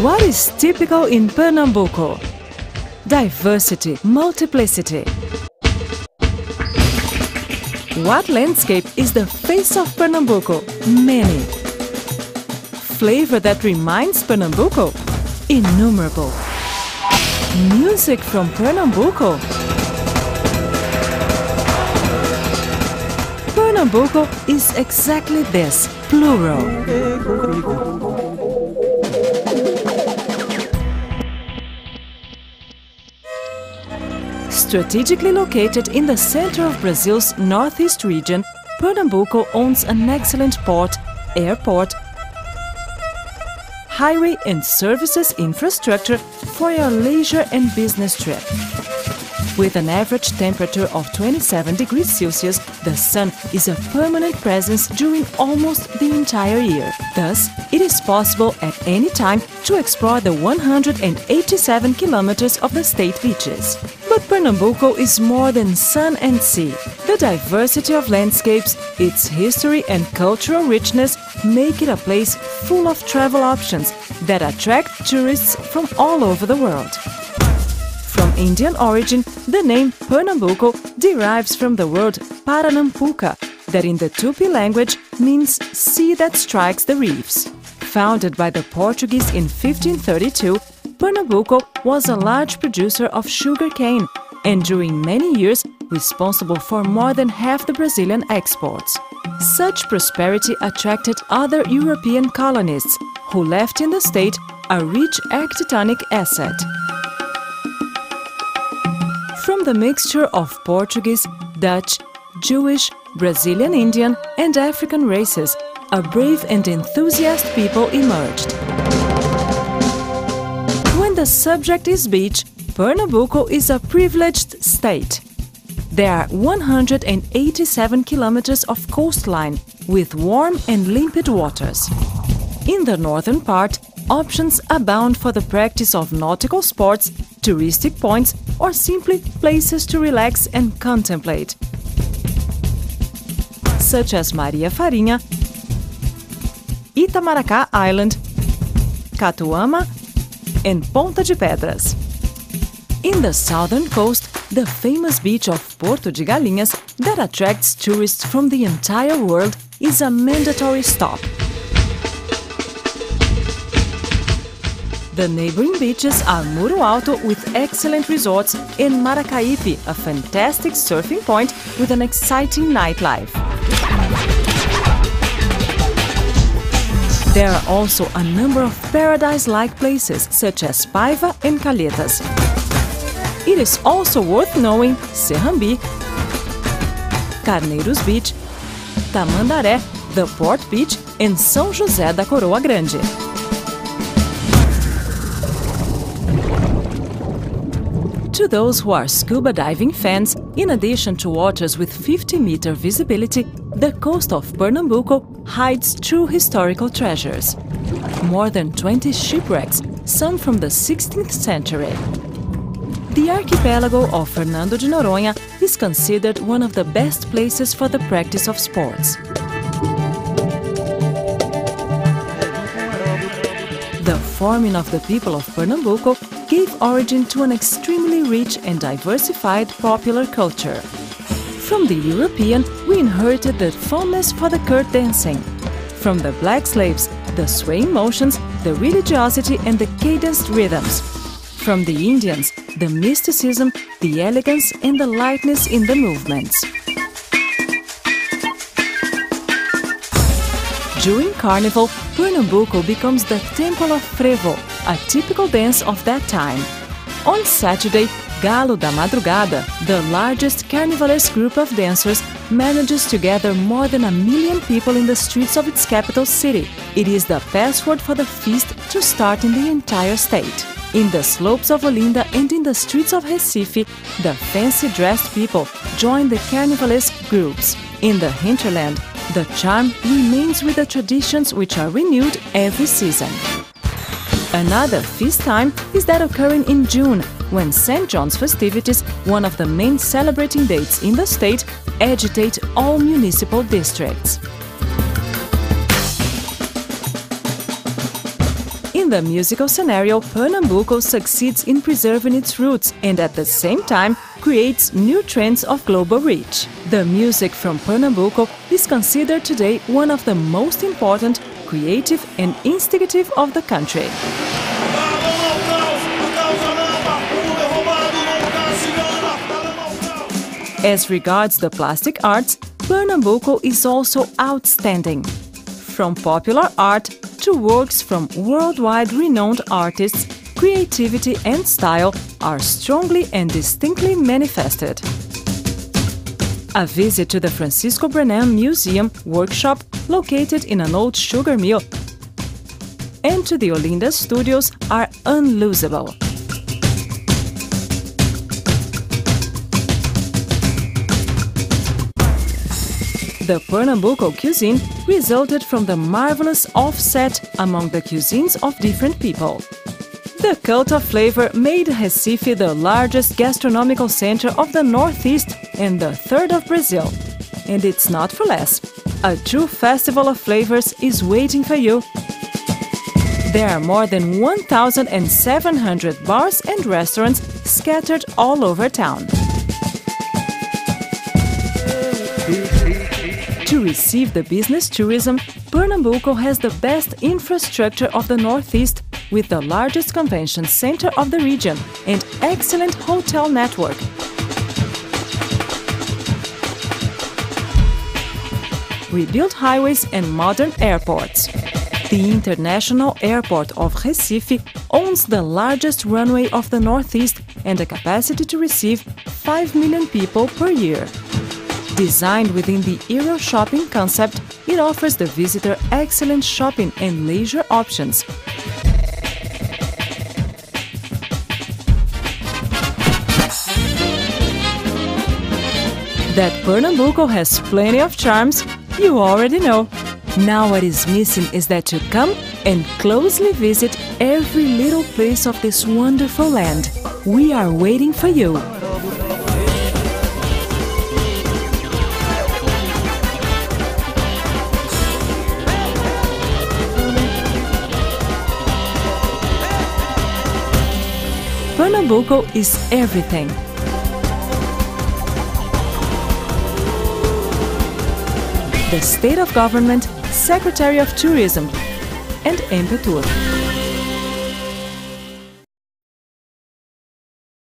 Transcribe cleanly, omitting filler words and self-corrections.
What is typical in Pernambuco? Diversity, multiplicity. What landscape is the face of Pernambuco? Many. Flavor that reminds Pernambuco? Innumerable. Music from Pernambuco? Pernambuco is exactly this, plural. Strategically located in the center of Brazil's northeast region, Pernambuco owns an excellent port, airport, highway and services infrastructure for your leisure and business trip. With an average temperature of 27 degrees Celsius, the sun is a permanent presence during almost the entire year. Thus, it is possible at any time to explore the 187 kilometers of the state beaches. But Pernambuco is more than sun and sea. The diversity of landscapes, its history and cultural richness make it a place full of travel options that attract tourists from all over the world. From Indian origin, the name Pernambuco derives from the word Paranampuca, that in the Tupi language means sea that strikes the reefs. Founded by the Portuguese in 1532, Pernambuco was a large producer of sugar cane and during many years responsible for more than half the Brazilian exports. Such prosperity attracted other European colonists who left in the state a rich architectonic asset. From the mixture of Portuguese, Dutch, Jewish, Brazilian Indian and African races, a brave and enthusiastic people emerged. When the subject is beach, Pernambuco is a privileged state. There are 187 kilometers of coastline with warm and limpid waters. In the northern part, options abound for the practice of nautical sports, touristic points, or simply places to relax and contemplate, such as Maria Farinha, Itamaracá Island, Catuama, and Ponta de Pedras. In the southern coast, the famous beach of Porto de Galinhas that attracts tourists from the entire world is a mandatory stop. The neighboring beaches are Muro Alto with excellent resorts and Maracaípe, a fantastic surfing point with an exciting nightlife. There are also a number of paradise-like places such as Paiva and Calhetas. It is also worth knowing Serrambi, Carneiros Beach, Tamandaré, the Port Beach and São José da Coroa Grande. To those who are scuba diving fans, in addition to waters with 50-meter visibility, the coast of Pernambuco hides true historical treasures. More than 20 shipwrecks, some from the 16th century. The archipelago of Fernando de Noronha is considered one of the best places for the practice of sports. The forming of the people of Pernambuco gave origin to an extremely rich and diversified popular culture. From the European, we inherited the fondness for the court dancing. From the black slaves, the swaying motions, the religiosity and the cadenced rhythms. From the Indians, the mysticism, the elegance and the lightness in the movements. During Carnival, Pernambuco becomes the Temple of Frevo, a typical dance of that time. On Saturday, Galo da Madrugada, the largest carnivalesque group of dancers, manages to gather more than 1 million people in the streets of its capital city. It is the password for the feast to start in the entire state. In the slopes of Olinda and in the streets of Recife, the fancy-dressed people join the carnivalesque groups. In the hinterland, the charm remains with the traditions which are renewed every season. Another feast time is that occurring in June, when St. John's festivities, one of the main celebrating dates in the state, agitate all municipal districts. In the musical scenario, Pernambuco succeeds in preserving its roots and at the same time creates new trends of global reach. The music from Pernambuco is considered today one of the most important, creative and instigative of the country. As regards the plastic arts, Pernambuco is also outstanding. From popular art to works from worldwide renowned artists, creativity and style are strongly and distinctly manifested. A visit to the Francisco Brenan Museum workshop, located in an old sugar mill, and to the Olinda Studios are unlosable. The Pernambuco cuisine resulted from the marvelous offset among the cuisines of different people. The cult of flavor made Recife the largest gastronomical center of the Northeast and the third of Brazil. And it's not for less. A true festival of flavors is waiting for you. There are more than 1,700 bars and restaurants scattered all over town. To receive the business tourism, Pernambuco has the best infrastructure of the Northeast, with the largest convention center of the region and excellent hotel network. Rebuilt highways and modern airports. The International Airport of Recife owns the largest runway of the Northeast and a capacity to receive 5 million people per year. Designed within the Euro shopping concept, it offers the visitor excellent shopping and leisure options. That Pernambuco has plenty of charms, you already know. Now what is missing is that you come and closely visit every little place of this wonderful land. We are waiting for you. Pernambuco is everything. The State of Government, Secretary of Tourism, and Empetur.